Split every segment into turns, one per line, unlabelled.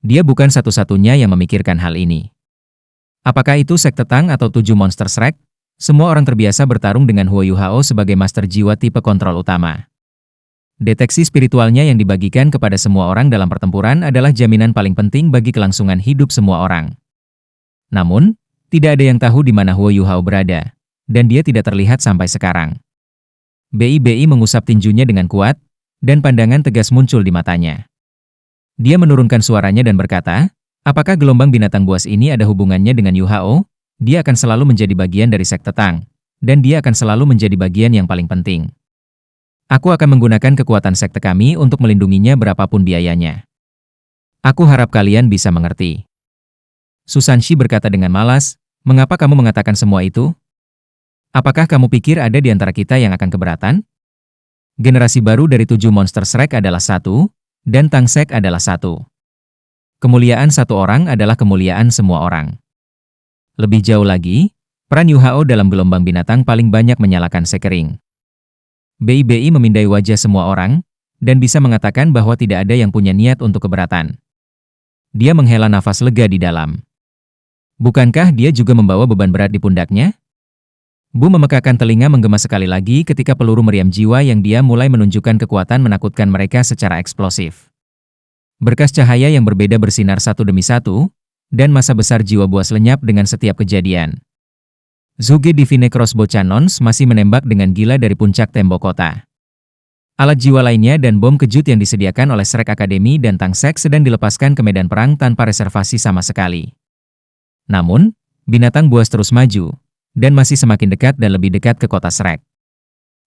Dia bukan satu-satunya yang memikirkan hal ini. Apakah itu sekte Tang atau 7 monster Shrek? Semua orang terbiasa bertarung dengan Huo Yuhao sebagai master jiwa tipe kontrol utama. Deteksi spiritualnya yang dibagikan kepada semua orang dalam pertempuran adalah jaminan paling penting bagi kelangsungan hidup semua orang. Namun, tidak ada yang tahu di mana Huo Yuhao berada, dan dia tidak terlihat sampai sekarang. BI mengusap tinjunya dengan kuat, dan pandangan tegas muncul di matanya. Dia menurunkan suaranya dan berkata, apakah gelombang binatang buas ini ada hubungannya dengan Yuhao? Dia akan selalu menjadi bagian dari sekte Tang, dan dia akan selalu menjadi bagian yang paling penting. Aku akan menggunakan kekuatan sekte kami untuk melindunginya berapapun biayanya. Aku harap kalian bisa mengerti. Susanshi berkata dengan malas, mengapa kamu mengatakan semua itu? Apakah kamu pikir ada di antara kita yang akan keberatan? Generasi baru dari 7 monster Shrek adalah satu, dan Tang Sek adalah satu. Kemuliaan satu orang adalah kemuliaan semua orang. Lebih jauh lagi, peran Yuhao dalam gelombang binatang paling banyak menyalakan sekering. BI memindai wajah semua orang, dan bisa mengatakan bahwa tidak ada yang punya niat untuk keberatan. Dia menghela nafas lega di dalam. Bukankah dia juga membawa beban berat di pundaknya? Bu memekakan telinga menggema sekali lagi ketika peluru meriam jiwa yang dia mulai menunjukkan kekuatan menakutkan mereka secara eksplosif. Berkas cahaya yang berbeda bersinar satu demi satu, dan massa besar jiwa buas lenyap dengan setiap kejadian. Zuge Divine Crossbow Cannons masih menembak dengan gila dari puncak tembok kota. Alat jiwa lainnya dan bom kejut yang disediakan oleh Shrek Academy dan Tang Sek sedang dilepaskan ke medan perang tanpa reservasi sama sekali. Namun, binatang buas terus maju, dan masih semakin dekat dan lebih dekat ke kota Shrek.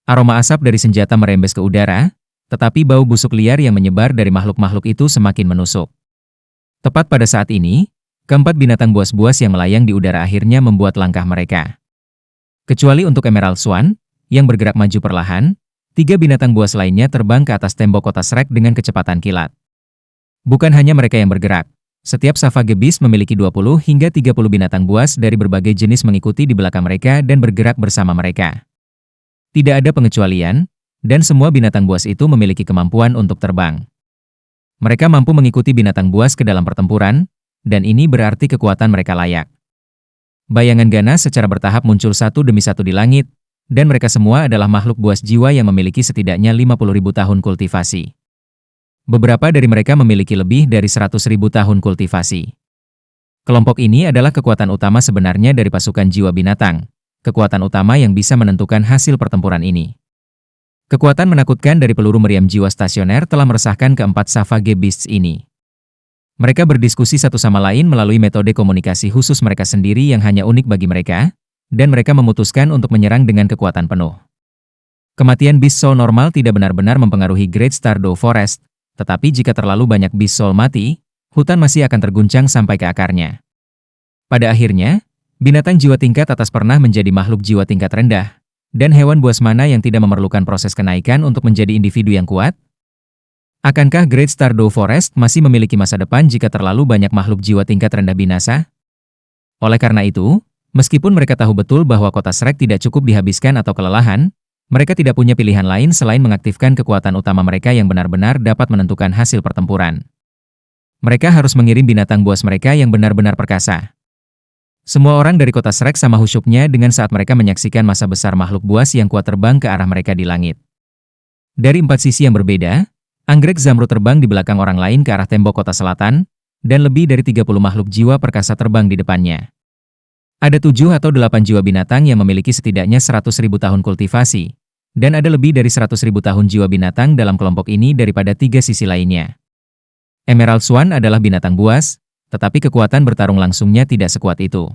Aroma asap dari senjata merembes ke udara, tetapi bau busuk liar yang menyebar dari makhluk-makhluk itu semakin menusuk. Tepat pada saat ini, keempat binatang buas-buas yang melayang di udara akhirnya membuat langkah mereka. Kecuali untuk Emerald Swan, yang bergerak maju perlahan, 3 binatang buas lainnya terbang ke atas tembok kota Shrek dengan kecepatan kilat. Bukan hanya mereka yang bergerak. Setiap Savage Beast memiliki 20 hingga 30 binatang buas dari berbagai jenis mengikuti di belakang mereka dan bergerak bersama mereka. Tidak ada pengecualian, dan semua binatang buas itu memiliki kemampuan untuk terbang. Mereka mampu mengikuti binatang buas ke dalam pertempuran, dan ini berarti kekuatan mereka layak. Bayangan ganas secara bertahap muncul satu demi satu di langit, dan mereka semua adalah makhluk buas jiwa yang memiliki setidaknya 50.000 tahun kultivasi. Beberapa dari mereka memiliki lebih dari 100.000 tahun kultivasi. Kelompok ini adalah kekuatan utama sebenarnya dari pasukan jiwa binatang, kekuatan utama yang bisa menentukan hasil pertempuran ini. Kekuatan menakutkan dari peluru meriam jiwa stasioner telah meresahkan keempat Savage Beasts ini. Mereka berdiskusi satu sama lain melalui metode komunikasi khusus mereka sendiri yang hanya unik bagi mereka, dan mereka memutuskan untuk menyerang dengan kekuatan penuh. Kematian Beast Soul normal tidak benar-benar mempengaruhi Great Stardew Forest, tetapi jika terlalu banyak Beast Soul mati, hutan masih akan terguncang sampai ke akarnya. Pada akhirnya, binatang jiwa tingkat atas pernah menjadi makhluk jiwa tingkat rendah, dan hewan buas mana yang tidak memerlukan proses kenaikan untuk menjadi individu yang kuat? Akankah Great Stardew Forest masih memiliki masa depan jika terlalu banyak makhluk jiwa tingkat rendah binasa? Oleh karena itu, meskipun mereka tahu betul bahwa kota Shrek tidak cukup dihabiskan atau kelelahan, mereka tidak punya pilihan lain selain mengaktifkan kekuatan utama mereka yang benar-benar dapat menentukan hasil pertempuran. Mereka harus mengirim binatang buas mereka yang benar-benar perkasa. Semua orang dari kota Shrek sama husyuknya dengan saat mereka menyaksikan massa besar makhluk buas yang kuat terbang ke arah mereka di langit. Dari 4 sisi yang berbeda, anggrek zamrud terbang di belakang orang lain ke arah tembok kota selatan, dan lebih dari 30 makhluk jiwa perkasa terbang di depannya. Ada 7 atau 8 jiwa binatang yang memiliki setidaknya 100.000 tahun kultivasi, dan ada lebih dari 100.000 tahun jiwa binatang dalam kelompok ini daripada 3 sisi lainnya. Emerald Swan adalah binatang buas, tetapi kekuatan bertarung langsungnya tidak sekuat itu.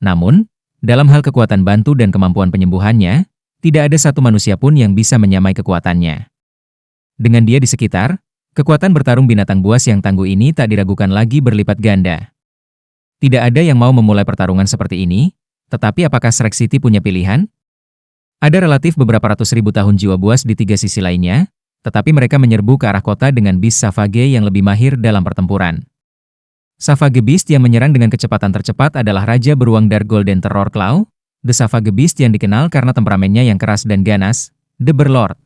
Namun, dalam hal kekuatan bantu dan kemampuan penyembuhannya, tidak ada satu manusia pun yang bisa menyamai kekuatannya. Dengan dia di sekitar, kekuatan bertarung binatang buas yang tangguh ini tak diragukan lagi berlipat ganda. Tidak ada yang mau memulai pertarungan seperti ini, tetapi apakah Shrek City punya pilihan? Ada relatif beberapa ratus ribu tahun jiwa buas di 3 sisi lainnya, tetapi mereka menyerbu ke arah kota dengan Beast Savage yang lebih mahir dalam pertempuran. Savage Beast yang menyerang dengan kecepatan tercepat adalah Raja Beruang Dark Golden Terror Claw, The Savage Beast yang dikenal karena temperamennya yang keras dan ganas, The Berlord.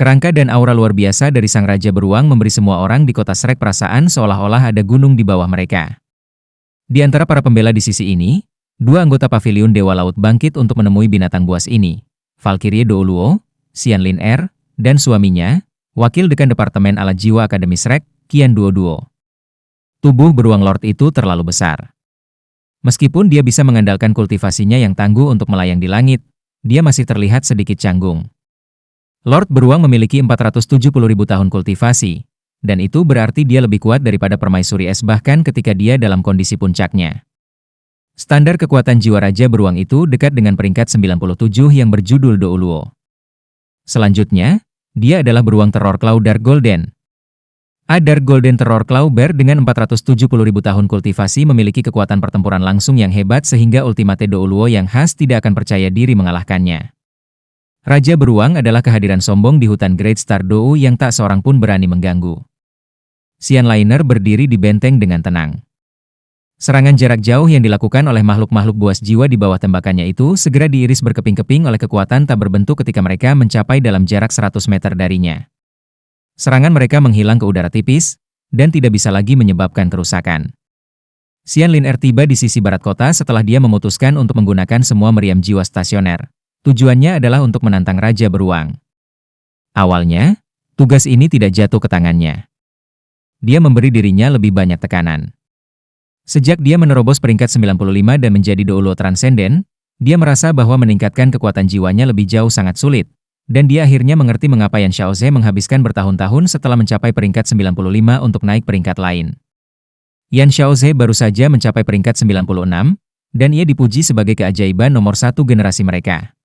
Kerangka dan aura luar biasa dari sang raja beruang memberi semua orang di kota Shrek perasaan seolah-olah ada gunung di bawah mereka. Di antara para pembela di sisi ini, dua anggota paviliun Dewa Laut bangkit untuk menemui binatang buas ini, Valkyrie Douluo, Xianlin Er, dan suaminya, Wakil Dekan Departemen Alat Jiwa Akademi Shrek, Qian Duoduo. Tubuh beruang Lord itu terlalu besar. Meskipun dia bisa mengandalkan kultivasinya yang tangguh untuk melayang di langit, dia masih terlihat sedikit canggung. Lord beruang memiliki 470.000 tahun kultivasi, dan itu berarti dia lebih kuat daripada permaisuri es bahkan ketika dia dalam kondisi puncaknya. Standar kekuatan jiwa raja beruang itu dekat dengan peringkat 97 yang berjudul Douluo. Selanjutnya, dia adalah beruang teror Claw Dark Golden. Dark Golden Terror Claw Bear dengan 470.000 tahun kultivasi memiliki kekuatan pertempuran langsung yang hebat sehingga Ultimate Douluo yang khas tidak akan percaya diri mengalahkannya. Raja beruang adalah kehadiran sombong di hutan Great Star Dou yang tak seorang pun berani mengganggu. Xianliner berdiri di benteng dengan tenang. Serangan jarak jauh yang dilakukan oleh makhluk-makhluk buas jiwa di bawah tembakannya itu segera diiris berkeping-keping oleh kekuatan tak berbentuk ketika mereka mencapai dalam jarak 100 meter darinya. Serangan mereka menghilang ke udara tipis, dan tidak bisa lagi menyebabkan kerusakan. Xianliner tiba di sisi barat kota setelah dia memutuskan untuk menggunakan semua meriam jiwa stasioner. Tujuannya adalah untuk menantang Raja Beruang. Awalnya, tugas ini tidak jatuh ke tangannya. Dia memberi dirinya lebih banyak tekanan. Sejak dia menerobos peringkat 95 dan menjadi Douluo Transcendent, dia merasa bahwa meningkatkan kekuatan jiwanya lebih jauh sangat sulit, dan dia akhirnya mengerti mengapa Yan Xiaoze menghabiskan bertahun-tahun setelah mencapai peringkat 95 untuk naik peringkat lain. Yan Xiaoze baru saja mencapai peringkat 96, dan ia dipuji sebagai keajaiban nomor 1 generasi mereka.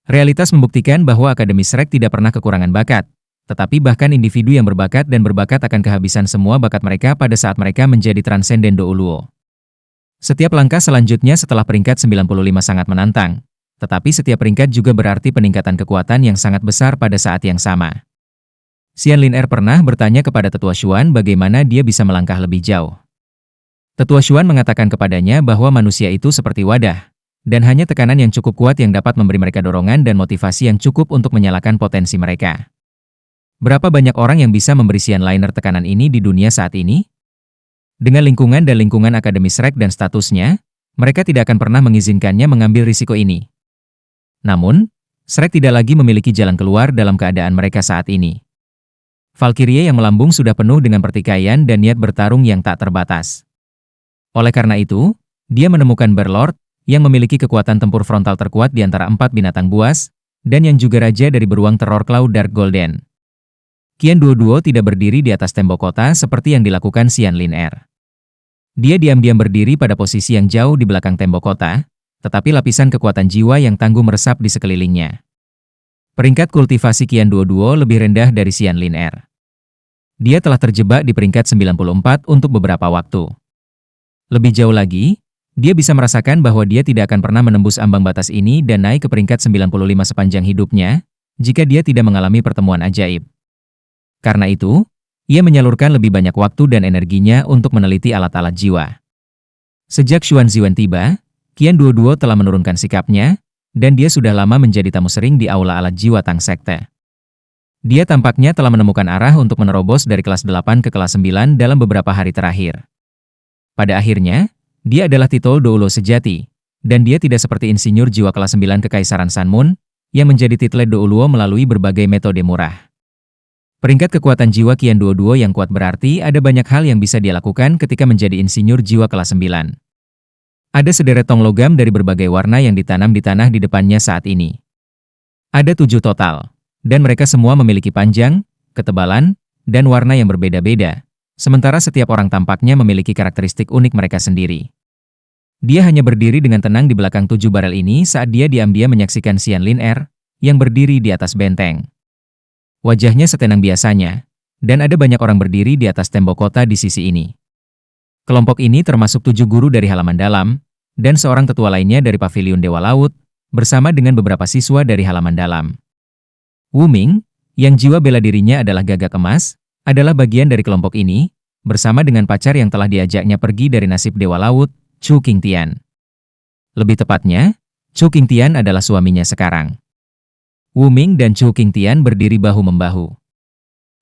Realitas membuktikan bahwa Akademi Shrek tidak pernah kekurangan bakat, tetapi bahkan individu yang berbakat dan berbakat akan kehabisan semua bakat mereka pada saat mereka menjadi Transcendent Douluo. Setiap langkah selanjutnya setelah peringkat 95 sangat menantang, tetapi setiap peringkat juga berarti peningkatan kekuatan yang sangat besar pada saat yang sama. Xianliner pernah bertanya kepada Tetua Xuan bagaimana dia bisa melangkah lebih jauh. Tetua Xuan mengatakan kepadanya bahwa manusia itu seperti wadah, dan hanya tekanan yang cukup kuat yang dapat memberi mereka dorongan dan motivasi yang cukup untuk menyalakan potensi mereka. Berapa banyak orang yang bisa memberi Xianliner tekanan ini di dunia saat ini? Dengan lingkungan dan lingkungan Akademi Shrek dan statusnya, mereka tidak akan pernah mengizinkannya mengambil risiko ini. Namun, Shrek tidak lagi memiliki jalan keluar dalam keadaan mereka saat ini. Valkyrie yang melambung sudah penuh dengan pertikaian dan niat bertarung yang tak terbatas. Oleh karena itu, dia menemukan Bear Lord, yang memiliki kekuatan tempur frontal terkuat di antara 4 binatang buas, dan yang juga raja dari beruang teror Claw Dark Golden. Qian Duoduo tidak berdiri di atas tembok kota seperti yang dilakukan Xianliner. Dia diam-diam berdiri pada posisi yang jauh di belakang tembok kota, tetapi lapisan kekuatan jiwa yang tangguh meresap di sekelilingnya. Peringkat kultivasi Qian Duoduo lebih rendah dari Xianliner. Dia telah terjebak di peringkat 94 untuk beberapa waktu. Lebih jauh lagi, dia bisa merasakan bahwa dia tidak akan pernah menembus ambang batas ini dan naik ke peringkat 95 sepanjang hidupnya, jika dia tidak mengalami pertemuan ajaib. Karena itu, ia menyalurkan lebih banyak waktu dan energinya untuk meneliti alat-alat jiwa. Sejak Xuan Ziwen tiba, Qian Duoduo telah menurunkan sikapnya, dan dia sudah lama menjadi tamu sering di aula alat jiwa Tang Sekte. Dia tampaknya telah menemukan arah untuk menerobos dari kelas 8 ke kelas 9 dalam beberapa hari terakhir. Pada akhirnya, dia adalah Titol Douluo sejati, dan dia tidak seperti insinyur jiwa kelas 9 Kekaisaran Sanmun, yang menjadi titel Douluo melalui berbagai metode murah. Peringkat kekuatan jiwa Qian Duoduo yang kuat berarti ada banyak hal yang bisa dia lakukan ketika menjadi insinyur jiwa kelas 9. Ada sederet tong logam dari berbagai warna yang ditanam di tanah di depannya saat ini. Ada 7 total, dan mereka semua memiliki panjang, ketebalan, dan warna yang berbeda-beda. Sementara setiap orang tampaknya memiliki karakteristik unik mereka sendiri. Dia hanya berdiri dengan tenang di belakang 7 barel ini saat dia diam-diam menyaksikan Xianliner, yang berdiri di atas benteng. Wajahnya setenang biasanya, dan ada banyak orang berdiri di atas tembok kota di sisi ini. Kelompok ini termasuk 7 guru dari halaman dalam, dan seorang tetua lainnya dari Paviliun Dewa Laut, bersama dengan beberapa siswa dari halaman dalam. Wu Ming, yang jiwa bela dirinya adalah gagak emas, adalah bagian dari kelompok ini, bersama dengan pacar yang telah diajaknya pergi dari nasib Dewa Laut, Chu Qingtian. Lebih tepatnya, Chu Qingtian adalah suaminya sekarang. Wu Ming dan Chu Qingtian berdiri bahu-membahu.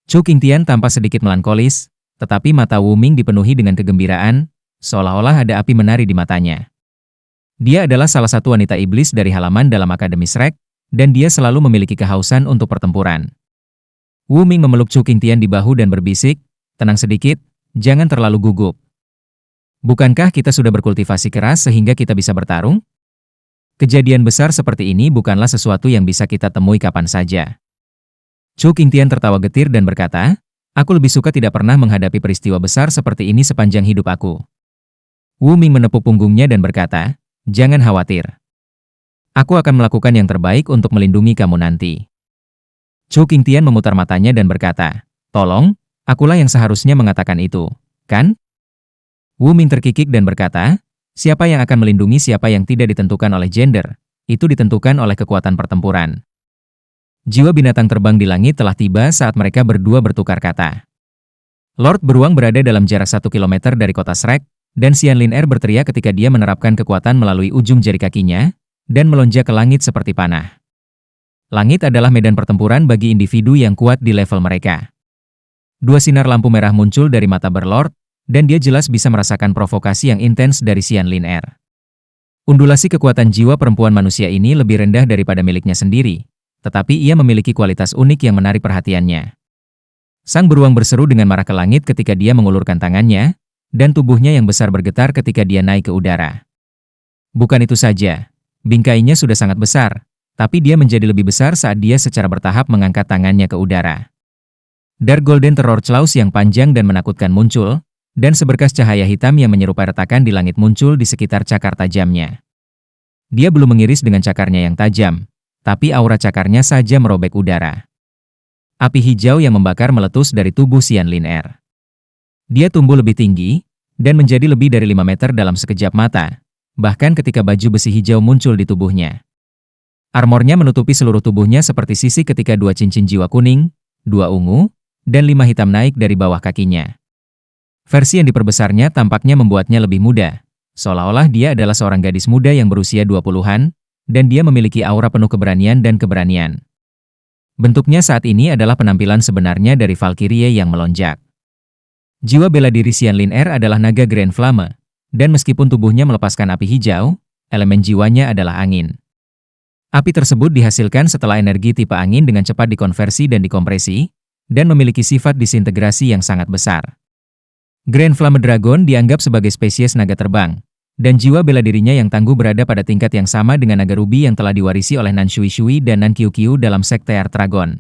Chu Qingtian tampak sedikit melankolis, tetapi mata Wu Ming dipenuhi dengan kegembiraan, seolah-olah ada api menari di matanya. Dia adalah salah satu wanita iblis dari halaman dalam Akademi Shrek, dan dia selalu memiliki kehausan untuk pertempuran. Wu Ming memeluk Chu Qingtian di bahu dan berbisik, "Tenang sedikit, jangan terlalu gugup. Bukankah kita sudah berkultivasi keras sehingga kita bisa bertarung? Kejadian besar seperti ini bukanlah sesuatu yang bisa kita temui kapan saja." Chu Qingtian tertawa getir dan berkata, "Aku lebih suka tidak pernah menghadapi peristiwa besar seperti ini sepanjang hidup aku." Wu Ming menepuk punggungnya dan berkata, "Jangan khawatir. Aku akan melakukan yang terbaik untuk melindungi kamu nanti." Chu Qingtian memutar matanya dan berkata, "Tolong, akulah yang seharusnya mengatakan itu, kan?" Wu Ming terkikik dan berkata, "Siapa yang akan melindungi siapa yang tidak ditentukan oleh gender, itu ditentukan oleh kekuatan pertempuran." Jiwa binatang terbang di langit telah tiba saat mereka berdua bertukar kata. Lord Beruang berada dalam jarak 1 kilometer dari kota Shrek, dan Xian Lin Er berteriak ketika dia menerapkan kekuatan melalui ujung jari kakinya, dan melonjak ke langit seperti panah. Langit adalah medan pertempuran bagi individu yang kuat di level mereka. Dua sinar lampu merah muncul dari mata Berlord, dan dia jelas bisa merasakan provokasi yang intens dari Xian Lin Er. Undulasi kekuatan jiwa perempuan manusia ini lebih rendah daripada miliknya sendiri, tetapi ia memiliki kualitas unik yang menarik perhatiannya. Sang beruang berseru dengan marah ke langit ketika dia mengulurkan tangannya, dan tubuhnya yang besar bergetar ketika dia naik ke udara. Bukan itu saja, bingkainya sudah sangat besar, tapi dia menjadi lebih besar saat dia secara bertahap mengangkat tangannya ke udara. Dark Golden Terror Claws yang panjang dan menakutkan muncul, dan seberkas cahaya hitam yang menyerupai retakan di langit muncul di sekitar cakar tajamnya. Dia belum mengiris dengan cakarnya yang tajam, tapi aura cakarnya saja merobek udara. Api hijau yang membakar meletus dari tubuh Xian Lin Er. Dia tumbuh lebih tinggi, dan menjadi lebih dari 5 meter dalam sekejap mata, bahkan ketika baju besi hijau muncul di tubuhnya. Armornya menutupi seluruh tubuhnya seperti sisik ketika 2 cincin jiwa kuning, 2 ungu, dan 5 hitam naik dari bawah kakinya. Versi yang diperbesarnya tampaknya membuatnya lebih muda, seolah-olah dia adalah seorang gadis muda yang berusia 20-an, dan dia memiliki aura penuh keberanian dan keberanian. Bentuknya saat ini adalah penampilan sebenarnya dari Valkyrie yang melonjak. Jiwa bela diri Xian Lin Er adalah naga Grand Flame, dan meskipun tubuhnya melepaskan api hijau, elemen jiwanya adalah angin. Api tersebut dihasilkan setelah energi tipe angin dengan cepat dikonversi dan dikompresi, dan memiliki sifat disintegrasi yang sangat besar. Grand Flame Dragon dianggap sebagai spesies naga terbang, dan jiwa bela dirinya yang tangguh berada pada tingkat yang sama dengan naga ruby yang telah diwarisi oleh Nan Shui Shui dan Nan Qiu Qiu dalam sekte Earth Dragon.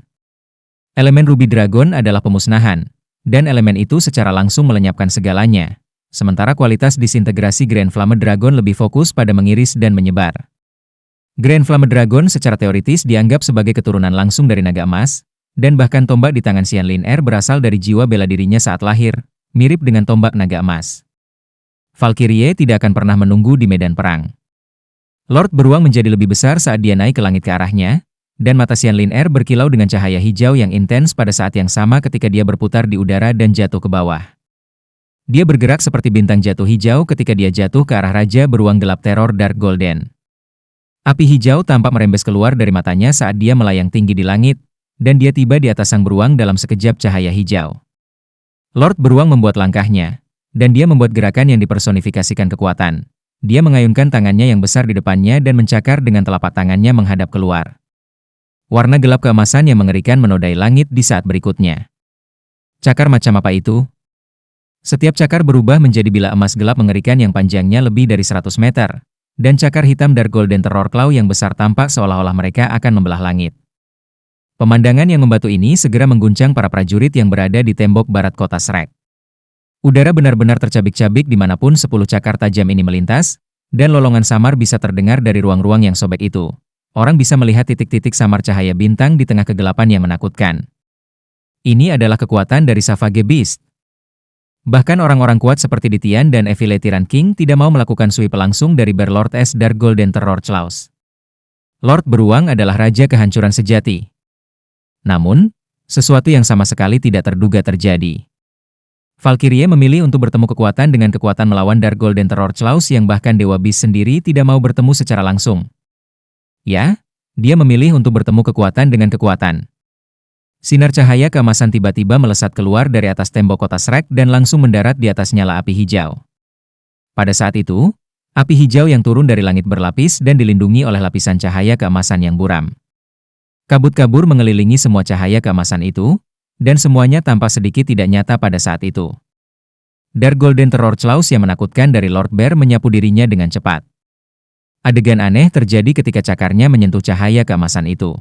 Elemen Ruby Dragon adalah pemusnahan, dan elemen itu secara langsung melenyapkan segalanya, sementara kualitas disintegrasi Grand Flame Dragon lebih fokus pada mengiris dan menyebar. Grand Flame Dragon secara teoritis dianggap sebagai keturunan langsung dari naga emas, dan bahkan tombak di tangan Xian Lin Er berasal dari jiwa bela dirinya saat lahir, mirip dengan tombak naga emas. Valkyrie tidak akan pernah menunggu di medan perang. Lord Beruang menjadi lebih besar saat dia naik ke langit ke arahnya, dan mata Xian Lin Er berkilau dengan cahaya hijau yang intens pada saat yang sama ketika dia berputar di udara dan jatuh ke bawah. Dia bergerak seperti bintang jatuh hijau ketika dia jatuh ke arah Raja Beruang Gelap Teror Dark Golden. Api hijau tampak merembes keluar dari matanya saat dia melayang tinggi di langit, dan dia tiba di atas sang beruang dalam sekejap cahaya hijau. Lord Beruang membuat langkahnya, dan dia membuat gerakan yang dipersonifikasikan kekuatan. Dia mengayunkan tangannya yang besar di depannya dan mencakar dengan telapak tangannya menghadap keluar. Warna gelap keemasan yang mengerikan menodai langit di saat berikutnya. Cakar macam apa itu? Setiap cakar berubah menjadi bilah emas gelap mengerikan yang panjangnya lebih dari 100 meter, dan cakar hitam Dark Golden Terror Claw yang besar tampak seolah-olah mereka akan membelah langit. Pemandangan yang membatu ini segera mengguncang para prajurit yang berada di tembok barat kota Shrek. Udara benar-benar tercabik-cabik dimanapun 10 cakar tajam ini melintas, dan lolongan samar bisa terdengar dari ruang-ruang yang sobek itu. Orang bisa melihat titik-titik samar cahaya bintang di tengah kegelapan yang menakutkan. Ini adalah kekuatan dari Savage Beast. Bahkan orang-orang kuat seperti Ditian dan Evil Tyrann King tidak mau melakukan sweep langsung dari Berlord S Dark Golden Terror Claws. Lord Beruang adalah raja kehancuran sejati. Namun, sesuatu yang sama sekali tidak terduga terjadi. Valkyrie memilih untuk bertemu kekuatan dengan kekuatan melawan Dark Golden Terror Claws yang bahkan Dewa Beast sendiri tidak mau bertemu secara langsung. Ya, Dia memilih untuk bertemu kekuatan dengan kekuatan. Sinar cahaya keemasan tiba-tiba melesat keluar dari atas tembok kota Shrek dan langsung mendarat di atas nyala api hijau. Pada saat itu, api hijau yang turun dari langit berlapis dan dilindungi oleh lapisan cahaya keemasan yang buram. Kabut-kabur mengelilingi semua cahaya keemasan itu, dan semuanya tampak sedikit tidak nyata pada saat itu. Dark Golden Terror Claws yang menakutkan dari Lord Bear menyapu dirinya dengan cepat. Adegan aneh terjadi ketika cakarnya menyentuh cahaya keemasan itu.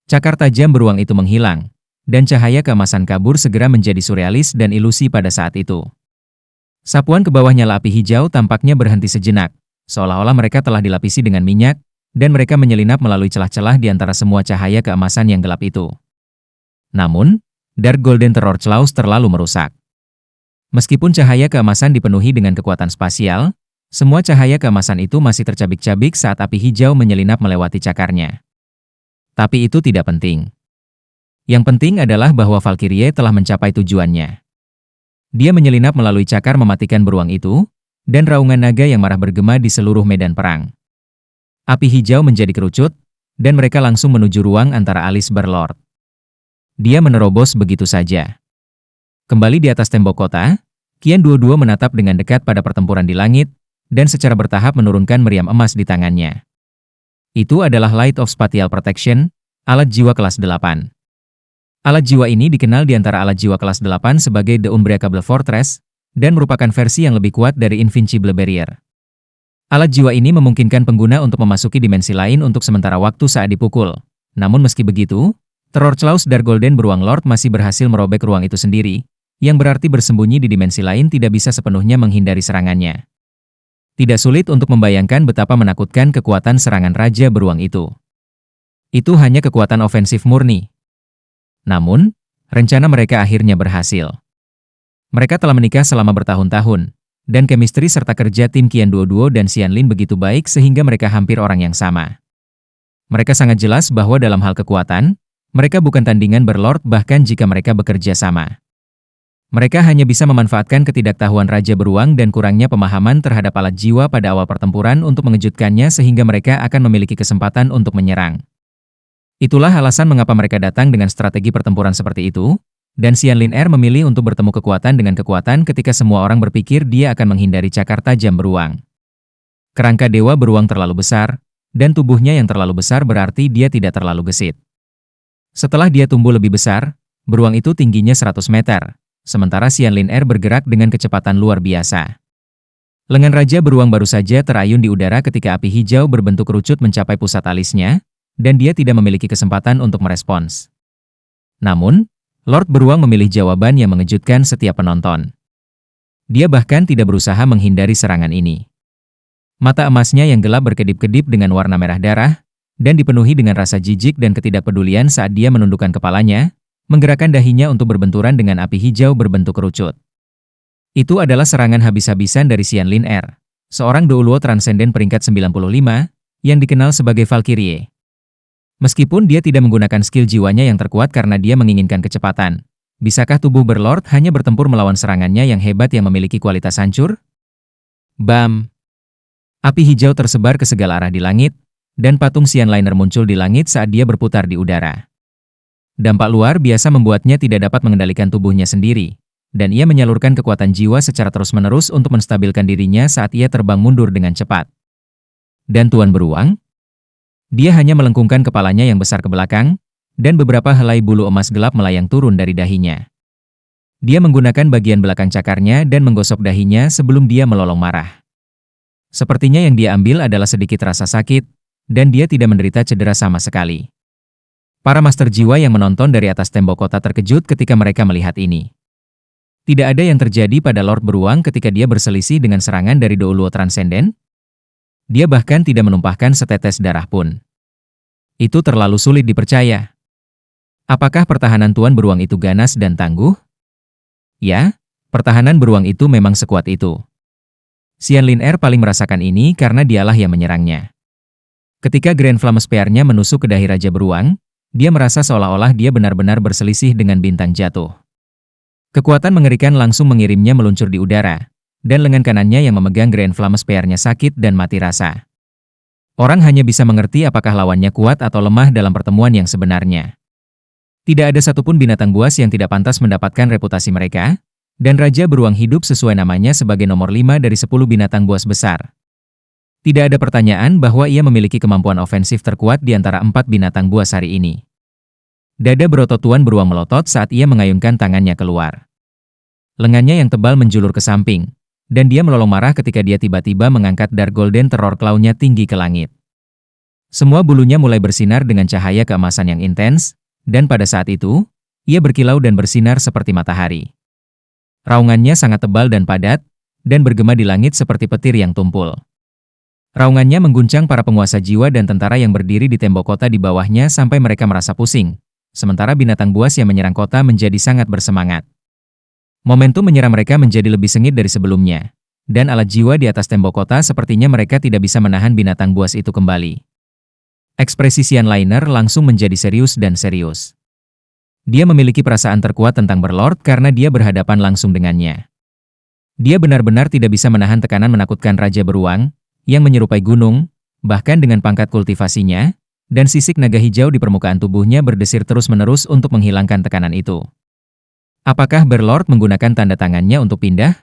Cakar tajam beruang itu menghilang, dan cahaya keemasan kabur segera menjadi surrealis dan ilusi pada saat itu. Sapuan ke bawah nyala api hijau tampaknya berhenti sejenak, seolah-olah mereka telah dilapisi dengan minyak, dan mereka menyelinap melalui celah-celah di antara semua cahaya keemasan yang gelap itu. Namun, Dark Golden Terror Claws terlalu merusak. Meskipun cahaya keemasan dipenuhi dengan kekuatan spasial, semua cahaya keemasan itu masih tercabik-cabik saat api hijau menyelinap melewati cakarnya. Tapi itu tidak penting. Yang penting adalah bahwa Valkyrie telah mencapai tujuannya. Dia menyelinap melalui cakar mematikan beruang itu, dan raungan naga yang marah bergema di seluruh medan perang. Api hijau menjadi kerucut, dan mereka langsung menuju ruang antara alis Berlord. Dia menerobos begitu saja. Kembali di atas tembok kota, Qian dua-dua menatap dengan dekat pada pertempuran di langit, dan secara bertahap menurunkan meriam emas di tangannya. Itu adalah Light of Spatial Protection, alat jiwa kelas 8. Alat jiwa ini dikenal di antara alat jiwa kelas 8 sebagai The Unbreakable Fortress, dan merupakan versi yang lebih kuat dari Invincible Barrier. Alat jiwa ini memungkinkan pengguna untuk memasuki dimensi lain untuk sementara waktu saat dipukul. Namun meski begitu, Terror Claws Dark Golden Beruang Lord masih berhasil merobek ruang itu sendiri, yang berarti bersembunyi di dimensi lain tidak bisa sepenuhnya menghindari serangannya. Tidak sulit untuk membayangkan betapa menakutkan kekuatan serangan Raja Beruang itu. Itu hanya kekuatan ofensif murni. Namun, rencana mereka akhirnya berhasil. Mereka telah menikah selama bertahun-tahun, dan chemistry serta kerja tim Qian Duo dan Xianlin begitu baik sehingga mereka hampir orang yang sama. Mereka sangat jelas bahwa dalam hal kekuatan, mereka bukan tandingan Berlord bahkan jika mereka bekerja sama. Mereka hanya bisa memanfaatkan ketidaktahuan Raja Beruang dan kurangnya pemahaman terhadap alat jiwa pada awal pertempuran untuk mengejutkannya sehingga mereka akan memiliki kesempatan untuk menyerang. Itulah alasan mengapa mereka datang dengan strategi pertempuran seperti itu, dan Xianlin memilih untuk bertemu kekuatan dengan kekuatan ketika semua orang berpikir dia akan menghindari cakar tajam beruang. Kerangka Dewa Beruang terlalu besar, dan tubuhnya yang terlalu besar berarti dia tidak terlalu gesit. Setelah dia tumbuh lebih besar, beruang itu tingginya 100 meter. Sementara Xianlin bergerak dengan kecepatan luar biasa. Lengan Raja Beruang baru saja terayun di udara ketika api hijau berbentuk kerucut mencapai pusat alisnya, dan dia tidak memiliki kesempatan untuk merespons. Namun, Lord Beruang memilih jawaban yang mengejutkan setiap penonton. Dia bahkan tidak berusaha menghindari serangan ini. Mata emasnya yang gelap berkedip-kedip dengan warna merah darah, dan dipenuhi dengan rasa jijik dan ketidakpedulian saat dia menundukkan kepalanya, menggerakkan dahinya untuk berbenturan dengan api hijau berbentuk kerucut. Itu adalah serangan habis-habisan dari Xianlin seorang Douluo Transcendent peringkat 95, yang dikenal sebagai Valkyrie. Meskipun dia tidak menggunakan skill jiwanya yang terkuat karena dia menginginkan kecepatan, bisakah tubuh Berlord hanya bertempur melawan serangannya yang hebat yang memiliki kualitas hancur? Bam! Api hijau tersebar ke segala arah di langit, dan patung Xianliner muncul di langit saat dia berputar di udara. Dampak luar biasa membuatnya tidak dapat mengendalikan tubuhnya sendiri, dan ia menyalurkan kekuatan jiwa secara terus-menerus untuk menstabilkan dirinya saat ia terbang mundur dengan cepat. Dan Tuan Beruang? Dia hanya melengkungkan kepalanya yang besar ke belakang, dan beberapa helai bulu emas gelap melayang turun dari dahinya. Dia menggunakan bagian belakang cakarnya dan menggosok dahinya sebelum dia melolong marah. Sepertinya yang dia ambil adalah sedikit rasa sakit, dan dia tidak menderita cedera sama sekali. Para master jiwa yang menonton dari atas tembok kota terkejut ketika mereka melihat ini. Tidak ada yang terjadi pada Lord Beruang ketika dia berselisih dengan serangan dari Douluo Transcendent. Dia bahkan tidak menumpahkan setetes darah pun. Itu terlalu sulit dipercaya. Apakah pertahanan Tuan Beruang itu ganas dan tangguh? Ya, pertahanan beruang itu memang sekuat itu. Xianlin paling merasakan ini karena dialah yang menyerangnya. Ketika Grand Flame Spear-nya menusuk ke dahi Raja Beruang, dia merasa seolah-olah dia benar-benar berselisih dengan bintang jatuh. Kekuatan mengerikan langsung mengirimnya meluncur di udara, dan lengan kanannya yang memegang Grand Flame Spear-nya sakit dan mati rasa. Orang hanya bisa mengerti apakah lawannya kuat atau lemah dalam pertemuan yang sebenarnya. Tidak ada satupun binatang buas yang tidak pantas mendapatkan reputasi mereka, dan Raja Beruang hidup sesuai namanya sebagai nomor 5 dari 10 binatang buas besar. Tidak ada pertanyaan bahwa ia memiliki kemampuan ofensif terkuat di antara 4 binatang buas hari ini. Dada berotot Tuan Beruang melotot saat ia mengayunkan tangannya keluar. Lengannya yang tebal menjulur ke samping, dan dia melolong marah ketika dia tiba-tiba mengangkat Dark Golden Terror Claw-nya tinggi ke langit. Semua bulunya mulai bersinar dengan cahaya keemasan yang intens, dan pada saat itu, ia berkilau dan bersinar seperti matahari. Raungannya sangat tebal dan padat, dan bergema di langit seperti petir yang tumpul. Raungannya mengguncang para penguasa jiwa dan tentara yang berdiri di tembok kota di bawahnya sampai mereka merasa pusing, sementara binatang buas yang menyerang kota menjadi sangat bersemangat. Momentum menyerang mereka menjadi lebih sengit dari sebelumnya, dan alat jiwa di atas tembok kota sepertinya mereka tidak bisa menahan binatang buas itu kembali. Ekspresi Xian Liner langsung menjadi serius dan serius. Dia memiliki perasaan terkuat tentang Berlord karena dia berhadapan langsung dengannya. Dia benar-benar tidak bisa menahan tekanan menakutkan Raja Beruang, yang menyerupai gunung, bahkan dengan pangkat kultivasinya, dan sisik naga hijau di permukaan tubuhnya berdesir terus-menerus untuk menghilangkan tekanan itu. Apakah Berlord menggunakan tanda tangannya untuk pindah?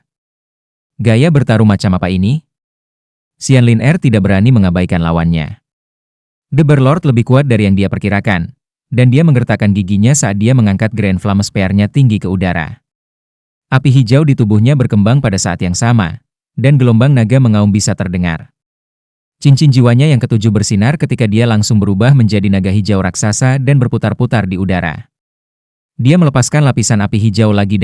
Gaya bertarung macam apa ini? Xian Liner tidak berani mengabaikan lawannya. The Berlord lebih kuat dari yang dia perkirakan, dan dia menggertakkan giginya saat dia mengangkat Grand Flame Spear-nya tinggi ke udara. Api hijau di tubuhnya berkembang pada saat yang sama, dan gelombang naga mengaum bisa terdengar. Cincin jiwanya yang ketujuh bersinar ketika dia langsung berubah menjadi naga hijau raksasa dan berputar-putar di udara. Dia melepaskan lapisan api hijau lagi,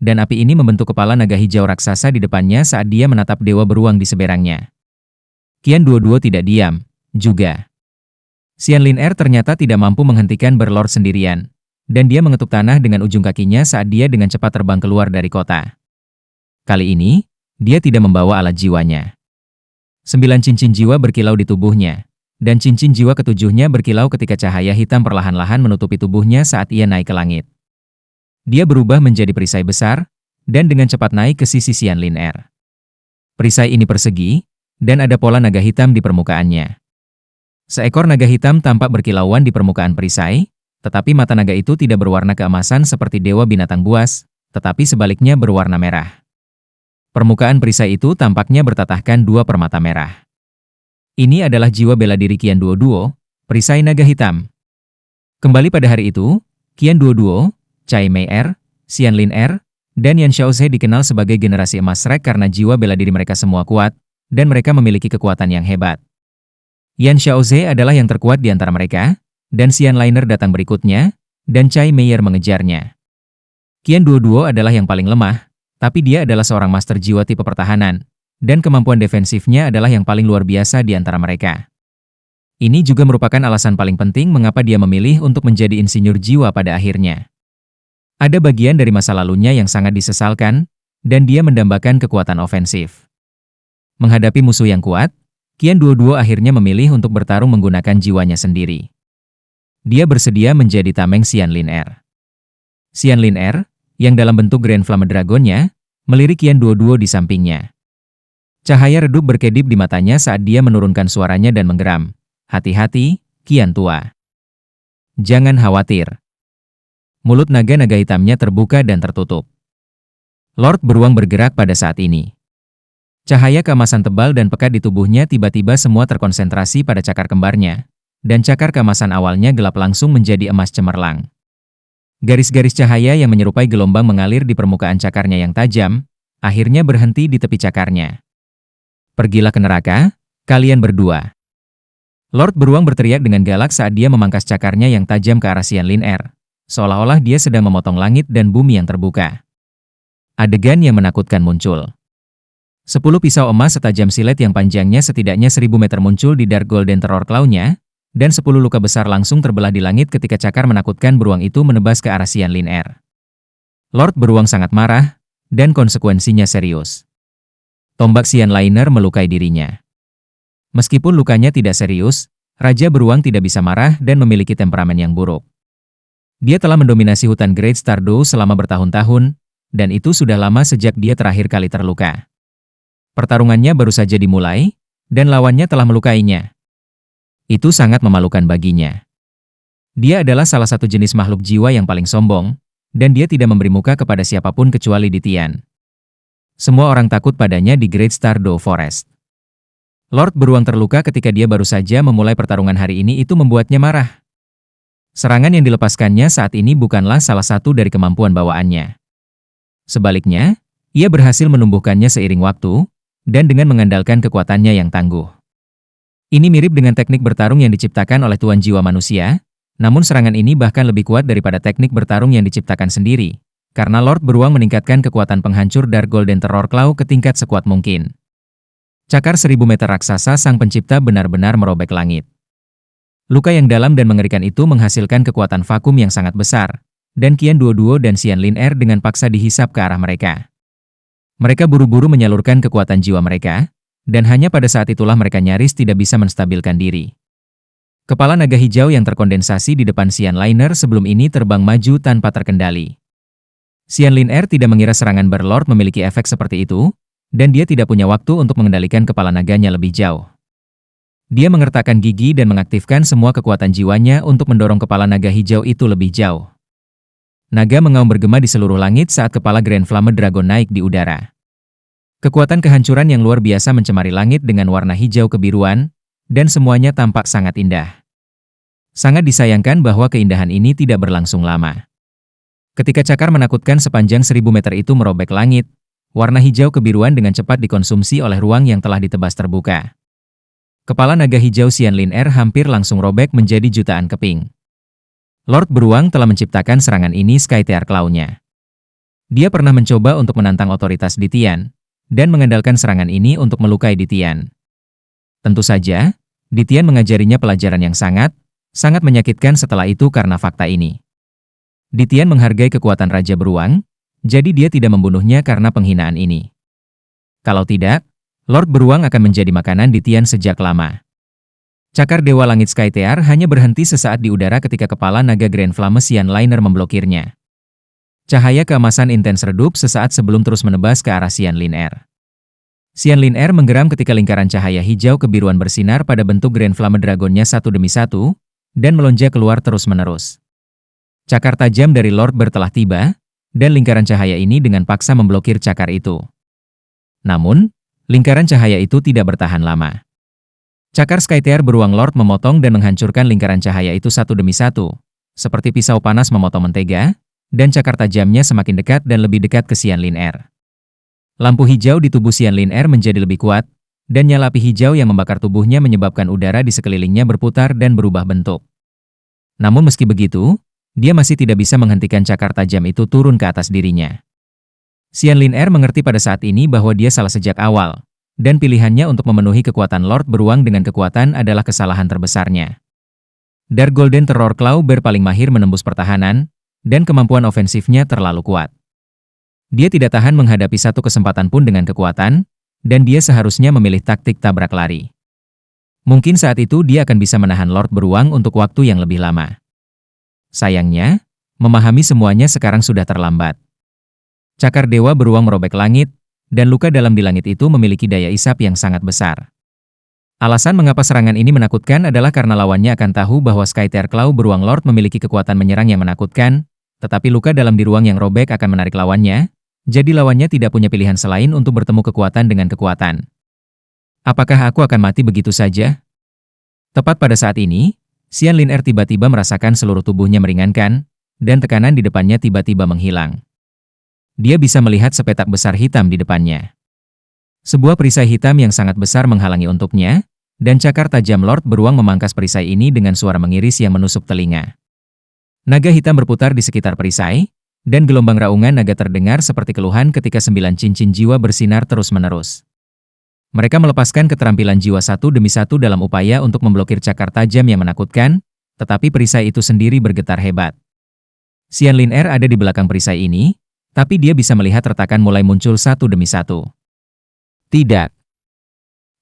dan api ini membentuk kepala naga hijau raksasa di depannya saat dia menatap Dewa Beruang di seberangnya. Qian Duoduo tidak diam, juga. Xian Liner ternyata tidak mampu menghentikan Berlord sendirian, dan dia mengetuk tanah dengan ujung kakinya saat dia dengan cepat terbang keluar dari kota. Kali ini, dia tidak membawa alat jiwanya. 9 cincin jiwa berkilau di tubuhnya, dan cincin jiwa ketujuhnya berkilau ketika cahaya hitam perlahan-lahan menutupi tubuhnya saat ia naik ke langit. Dia berubah menjadi perisai besar, dan dengan cepat naik ke sisi Xian Liner. Perisai ini persegi, dan ada pola naga hitam di permukaannya. Seekor naga hitam tampak berkilauan di permukaan perisai, tetapi mata naga itu tidak berwarna keemasan seperti dewa binatang buas, tetapi sebaliknya berwarna merah. Permukaan perisai itu tampaknya bertatahkan 2 permata merah. Ini adalah jiwa bela diri Qian Duoduo, perisai naga hitam. Kembali pada hari itu, Qian Duoduo, Cai Mei'er, Xian Liner, dan Yan Xiaoze dikenal sebagai generasi emas Shrek karena jiwa bela diri mereka semua kuat, dan mereka memiliki kekuatan yang hebat. Yan Xiaoze adalah yang terkuat di antara mereka, dan Xian Liner datang berikutnya, dan Cai Mei'er mengejarnya. Qian Duoduo adalah yang paling lemah, tapi dia adalah seorang master jiwa tipe pertahanan, dan kemampuan defensifnya adalah yang paling luar biasa di antara mereka. Ini juga merupakan alasan paling penting mengapa dia memilih untuk menjadi insinyur jiwa pada akhirnya. Ada bagian dari masa lalunya yang sangat disesalkan, dan dia mendambakan kekuatan ofensif. Menghadapi musuh yang kuat, Qian Duoduo akhirnya memilih untuk bertarung menggunakan jiwanya sendiri. Dia bersedia menjadi tameng Xian Liner. Xian Liner, yang dalam bentuk Grand Flame Dragon-nya, melirik Qian Duoduo di sampingnya. Cahaya redup berkedip di matanya saat dia menurunkan suaranya dan menggeram. Hati-hati, Qian tua. Jangan khawatir. Mulut naga-naga hitamnya terbuka dan tertutup. Lord Beruang bergerak pada saat ini. Cahaya keemasan tebal dan pekat di tubuhnya tiba-tiba semua terkonsentrasi pada cakar kembarnya, dan cakar keemasan awalnya gelap langsung menjadi emas cemerlang. Garis-garis cahaya yang menyerupai gelombang mengalir di permukaan cakarnya yang tajam, akhirnya berhenti di tepi cakarnya. Pergilah ke neraka, kalian berdua. Lord Beruang berteriak dengan galak saat dia memangkas cakarnya yang tajam ke arah Xian Liner, seolah-olah dia sedang memotong langit dan bumi yang terbuka. Adegan yang menakutkan muncul. 10 pisau emas setajam silet yang panjangnya setidaknya 1000 meter muncul di Dark Golden Terror Claw-nya, dan 10 luka besar langsung terbelah di langit ketika cakar menakutkan beruang itu menebas ke arah Xian Liner. Lord Beruang sangat marah, dan konsekuensinya serius. Tombak Xian Liner melukai dirinya. Meskipun lukanya tidak serius, Raja Beruang tidak bisa marah dan memiliki temperamen yang buruk. Dia telah mendominasi hutan Great Stardew selama bertahun-tahun, dan itu sudah lama sejak dia terakhir kali terluka. Pertarungannya baru saja dimulai, dan lawannya telah melukainya. Itu sangat memalukan baginya. Dia adalah salah satu jenis makhluk jiwa yang paling sombong, dan dia tidak memberi muka kepada siapapun kecuali di Tian. Semua orang takut padanya di Great Stardew Forest. Lord Beruang terluka ketika dia baru saja memulai pertarungan hari ini, itu membuatnya marah. Serangan yang dilepaskannya saat ini bukanlah salah satu dari kemampuan bawaannya. Sebaliknya, ia berhasil menumbuhkannya seiring waktu, dan dengan mengandalkan kekuatannya yang tangguh. Ini mirip dengan teknik bertarung yang diciptakan oleh Tuan Jiwa Manusia, namun serangan ini bahkan lebih kuat daripada teknik bertarung yang diciptakan sendiri, karena Lord Beruang meningkatkan kekuatan penghancur Dark Golden Terror Claw ke tingkat sekuat mungkin. Cakar 1000 meter raksasa sang pencipta benar-benar merobek langit. Luka yang dalam dan mengerikan itu menghasilkan kekuatan vakum yang sangat besar, dan Qian Duoduo dan Xian Lin Er dengan paksa dihisap ke arah mereka. Mereka buru-buru menyalurkan kekuatan jiwa mereka, dan hanya pada saat itulah mereka nyaris tidak bisa menstabilkan diri. Kepala naga hijau yang terkondensasi di depan Xian Liner sebelum ini terbang maju tanpa terkendali. Xian Lin Er tidak mengira serangan Berlord memiliki efek seperti itu, dan dia tidak punya waktu untuk mengendalikan kepala naganya lebih jauh. Dia mengertakkan gigi dan mengaktifkan semua kekuatan jiwanya untuk mendorong kepala naga hijau itu lebih jauh. Naga mengaum bergema di seluruh langit saat kepala Grand Flame Dragon naik di udara. Kekuatan kehancuran yang luar biasa mencemari langit dengan warna hijau kebiruan, dan semuanya tampak sangat indah. Sangat disayangkan bahwa keindahan ini tidak berlangsung lama. Ketika cakar menakutkan sepanjang 1000 meter itu merobek langit, warna hijau kebiruan dengan cepat dikonsumsi oleh ruang yang telah ditebas terbuka. Kepala naga hijau Xian Lin Er hampir langsung robek menjadi jutaan keping. Lord Beruang telah menciptakan serangan ini Skytear Claw-nya. Dia pernah mencoba untuk menantang otoritas di Tian, dan mengandalkan serangan ini untuk melukai di Tian. Tentu saja, di Tian mengajarinya pelajaran yang sangat menyakitkan setelah itu karena fakta ini. Di Tian menghargai kekuatan Raja Beruang, jadi dia tidak membunuhnya karena penghinaan ini. Kalau tidak, Lord Beruang akan menjadi makanan di Tian sejak lama. Cakar Dewa Langit Skytear hanya berhenti sesaat di udara ketika kepala naga Grand Flame Xian Liner memblokirnya. Cahaya keemasan intens redup sesaat sebelum terus menebas ke arah Xian Lin Er. Xian Lin Er menggeram ketika lingkaran cahaya hijau kebiruan bersinar pada bentuk Grand Flame Dragonnya satu demi satu, dan melonjak keluar terus-menerus. Cakar tajam dari Lord Bear telah tiba, dan lingkaran cahaya ini dengan paksa memblokir cakar itu. Namun, lingkaran cahaya itu tidak bertahan lama. Cakar Skytear Beruang Lord memotong dan menghancurkan lingkaran cahaya itu satu demi satu, seperti pisau panas memotong mentega, dan cakar tajamnya semakin dekat dan lebih dekat ke Xian Lin Er. Lampu hijau di tubuh Xian Lin Er menjadi lebih kuat, dan nyala api hijau yang membakar tubuhnya menyebabkan udara di sekelilingnya berputar dan berubah bentuk. Namun meski begitu, dia masih tidak bisa menghentikan cakar tajam itu turun ke atas dirinya. Xian Lin Er mengerti pada saat ini bahwa dia salah sejak awal, dan pilihannya untuk memenuhi kekuatan Lord Beruang dengan kekuatan adalah kesalahan terbesarnya. Dark Golden Terror Claw Bear paling mahir menembus pertahanan, dan kemampuan ofensifnya terlalu kuat. Dia tidak tahan menghadapi satu kesempatan pun dengan kekuatan, dan dia seharusnya memilih taktik tabrak lari. Mungkin saat itu dia akan bisa menahan Lord Beruang untuk waktu yang lebih lama. Sayangnya, memahami semuanya sekarang sudah terlambat. Cakar Dewa Beruang merobek langit, dan luka dalam di langit itu memiliki daya isap yang sangat besar. Alasan mengapa serangan ini menakutkan adalah karena lawannya akan tahu bahwa Skytear Claw Beruang Lord memiliki kekuatan menyerang yang menakutkan, tetapi luka dalam di ruang yang robek akan menarik lawannya, jadi lawannya tidak punya pilihan selain untuk bertemu kekuatan dengan kekuatan. Apakah aku akan mati begitu saja? Tepat pada saat ini, Xian Lin Er tiba-tiba merasakan seluruh tubuhnya meringankan, dan tekanan di depannya tiba-tiba menghilang. Dia bisa melihat sepetak besar hitam di depannya. Sebuah perisai hitam yang sangat besar menghalangi untuknya, dan cakar tajam Lord Beruang memangkas perisai ini dengan suara mengiris yang menusuk telinga. Naga hitam berputar di sekitar perisai, dan gelombang raungan naga terdengar seperti keluhan ketika 9 cincin jiwa bersinar terus-menerus. Mereka melepaskan keterampilan jiwa satu demi satu dalam upaya untuk memblokir cakar tajam yang menakutkan, tetapi perisai itu sendiri bergetar hebat. Xian Lin Er ada di belakang perisai ini, tapi dia bisa melihat retakan mulai muncul satu demi satu. Tidak.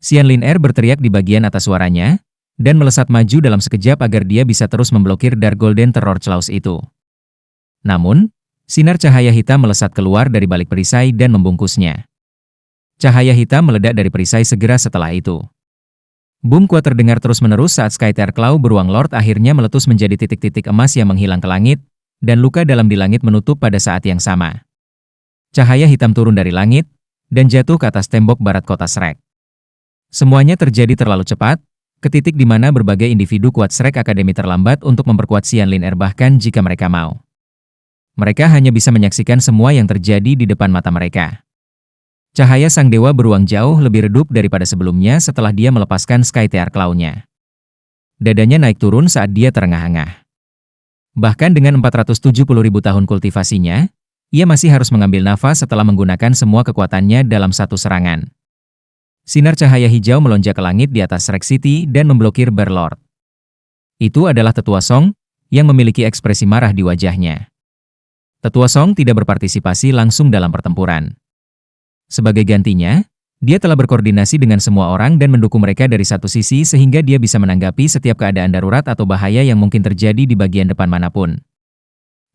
Xian Lin Er berteriak di bagian atas suaranya, dan melesat maju dalam sekejap agar dia bisa terus memblokir Dark Golden Terror Claws itu. Namun, sinar cahaya hitam melesat keluar dari balik perisai dan membungkusnya. Cahaya hitam meledak dari perisai segera setelah itu. Boom kuat terdengar terus-menerus saat Skytear Claw beruang Lord akhirnya meletus menjadi titik-titik emas yang menghilang ke langit, dan luka dalam di langit menutup pada saat yang sama. Cahaya hitam turun dari langit, dan jatuh ke atas tembok barat kota Shrek. Semuanya terjadi terlalu cepat, ke titik di mana berbagai individu kuat Shrek Academy terlambat untuk memperkuat Xianlin Air bahkan jika mereka mau. Mereka hanya bisa menyaksikan semua yang terjadi di depan mata mereka. Cahaya sang dewa beruang jauh lebih redup daripada sebelumnya setelah dia melepaskan Skytear Claw-nya. Dadanya naik turun saat dia terengah-engah. Bahkan dengan 470.000 tahun kultivasinya, ia masih harus mengambil nafas setelah menggunakan semua kekuatannya dalam satu serangan. Sinar cahaya hijau melonjak ke langit di atas Shrek City dan memblokir Bear Lord. Itu adalah Tetua Song, yang memiliki ekspresi marah di wajahnya. Tetua Song tidak berpartisipasi langsung dalam pertempuran. Sebagai gantinya, dia telah berkoordinasi dengan semua orang dan mendukung mereka dari satu sisi sehingga dia bisa menanggapi setiap keadaan darurat atau bahaya yang mungkin terjadi di bagian depan manapun.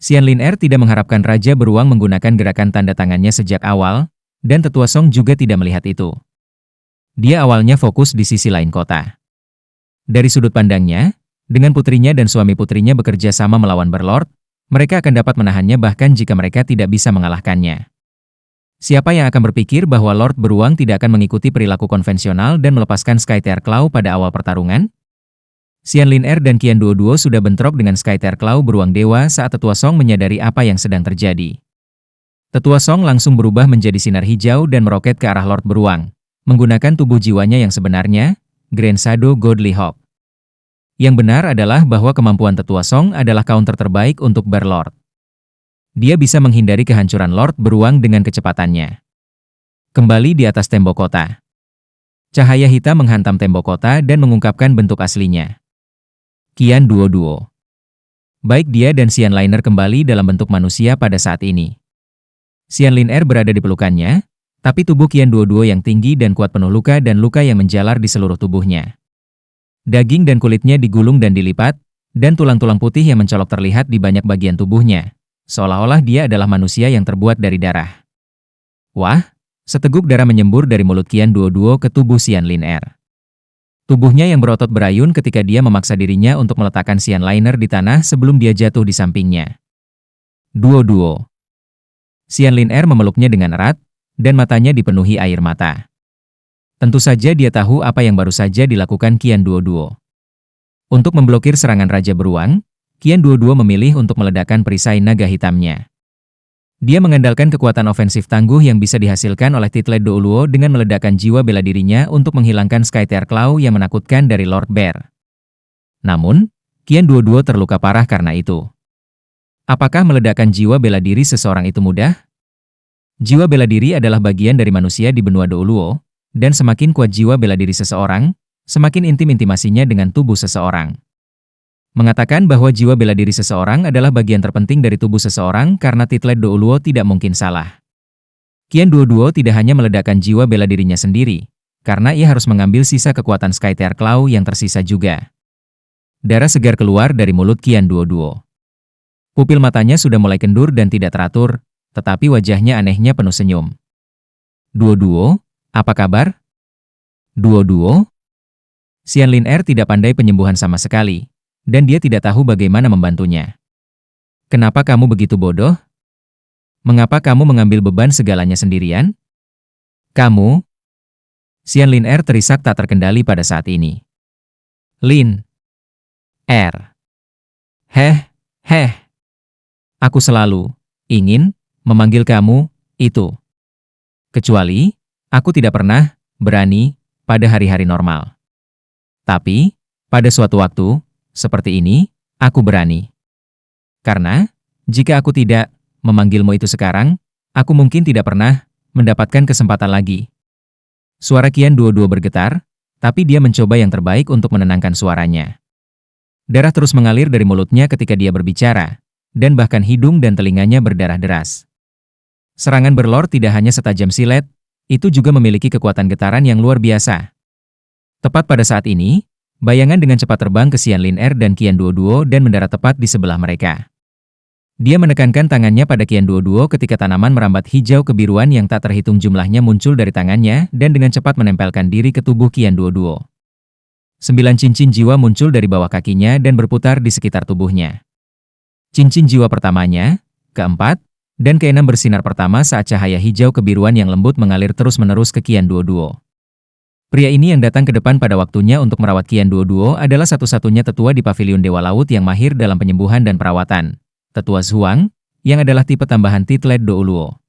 Xianlin Air tidak mengharapkan Raja Beruang menggunakan gerakan tanda tangannya sejak awal, dan Tetua Song juga tidak melihat itu. Dia awalnya fokus di sisi lain kota. Dari sudut pandangnya, dengan putrinya dan suami putrinya bekerja sama melawan Bear Lord, mereka akan dapat menahannya bahkan jika mereka tidak bisa mengalahkannya. Siapa yang akan berpikir bahwa Lord Beruang tidak akan mengikuti perilaku konvensional dan melepaskan Skytear Claw pada awal pertarungan? Xianlin Air dan Qian Duo sudah bentrok dengan Skytear Claw Beruang Dewa saat Tetua Song menyadari apa yang sedang terjadi. Tetua Song langsung berubah menjadi sinar hijau dan meroket ke arah Lord Beruang, menggunakan tubuh jiwanya yang sebenarnya, Grand Shadow Godly Hawk. Yang benar adalah bahwa kemampuan Tetua Song adalah counter terbaik untuk Bear Lord. Dia bisa menghindari kehancuran Lord Beruang dengan kecepatannya. Kembali di atas tembok kota. Cahaya hitam menghantam tembok kota dan mengungkapkan bentuk aslinya. Qian Duo. Baik dia dan Xianliner kembali dalam bentuk manusia pada saat ini. Xianlin Air berada di pelukannya, tapi tubuh Qian Duo yang tinggi dan kuat penuh luka dan luka yang menjalar di seluruh tubuhnya. Daging dan kulitnya digulung dan dilipat, dan tulang-tulang putih yang mencolok terlihat di banyak bagian tubuhnya, seolah-olah dia adalah manusia yang terbuat dari darah. Wah, seteguk darah menyembur dari mulut Qian Duo ke tubuh Xianlin Air. Tubuhnya yang berotot berayun ketika dia memaksa dirinya untuk meletakkan Xianliner di tanah sebelum dia jatuh di sampingnya. Duo. Xianlin Air memeluknya dengan erat, dan matanya dipenuhi air mata. Tentu saja dia tahu apa yang baru saja dilakukan Qian Duo. Untuk memblokir serangan Raja Beruang, Qian Duo memilih untuk meledakkan perisai naga hitamnya. Dia mengandalkan kekuatan ofensif tangguh yang bisa dihasilkan oleh Titlet Douluo dengan meledakkan jiwa bela dirinya untuk menghilangkan Skytear Claw yang menakutkan dari Lord Bear. Namun, Qian Duo terluka parah karena itu. Apakah meledakkan jiwa bela diri seseorang itu mudah? Jiwa bela diri adalah bagian dari manusia di benua Douluo, dan semakin kuat jiwa bela diri seseorang, semakin intim intimasinya dengan tubuh seseorang. Mengatakan bahwa jiwa bela diri seseorang adalah bagian terpenting dari tubuh seseorang karena Titlet Douluo tidak mungkin salah. Qian Duo tidak hanya meledakkan jiwa bela dirinya sendiri, karena ia harus mengambil sisa kekuatan Skytear Claw yang tersisa juga. Darah segar keluar dari mulut Qian Duo. Pupil matanya sudah mulai kendur dan tidak teratur, tetapi wajahnya anehnya penuh senyum. Duo, apa kabar? Duo? Xianlin Air tidak pandai penyembuhan sama sekali, dan dia tidak tahu bagaimana membantunya. Kenapa kamu begitu bodoh? Mengapa kamu mengambil beban segalanya sendirian? Kamu? Xianlin Air terisak tak terkendali pada saat ini. Lin. Air. Heh. Aku selalu ingin memanggil kamu itu. Kecuali, aku tidak pernah berani pada hari-hari normal. Tapi, pada suatu waktu, seperti ini, aku berani. Karena, jika aku tidak memanggilmu itu sekarang, aku mungkin tidak pernah mendapatkan kesempatan lagi. Suara Qian Duo bergetar, tapi dia mencoba yang terbaik untuk menenangkan suaranya. Darah terus mengalir dari mulutnya ketika dia berbicara, dan bahkan hidung dan telinganya berdarah deras. Serangan Bear Lord tidak hanya setajam silet, itu juga memiliki kekuatan getaran yang luar biasa. Tepat pada saat ini, bayangan dengan cepat terbang ke Xianlin Air dan Qian Duo dan mendarat tepat di sebelah mereka. Dia menekankan tangannya pada Qian Duo ketika tanaman merambat hijau kebiruan yang tak terhitung jumlahnya muncul dari tangannya dan dengan cepat menempelkan diri ke tubuh Qian Duo. 9 cincin jiwa muncul dari bawah kakinya dan berputar di sekitar tubuhnya. Cincin jiwa pertamanya, keempat, dan keenam bersinar pertama saat cahaya hijau kebiruan yang lembut mengalir terus-menerus ke Qian Duoduo. Pria ini yang datang ke depan pada waktunya untuk merawat Qian Duoduo adalah satu-satunya tetua di Paviliun Dewa Laut yang mahir dalam penyembuhan dan perawatan. Tetua Zhuang, yang adalah tipe tambahan Titlet Douluo.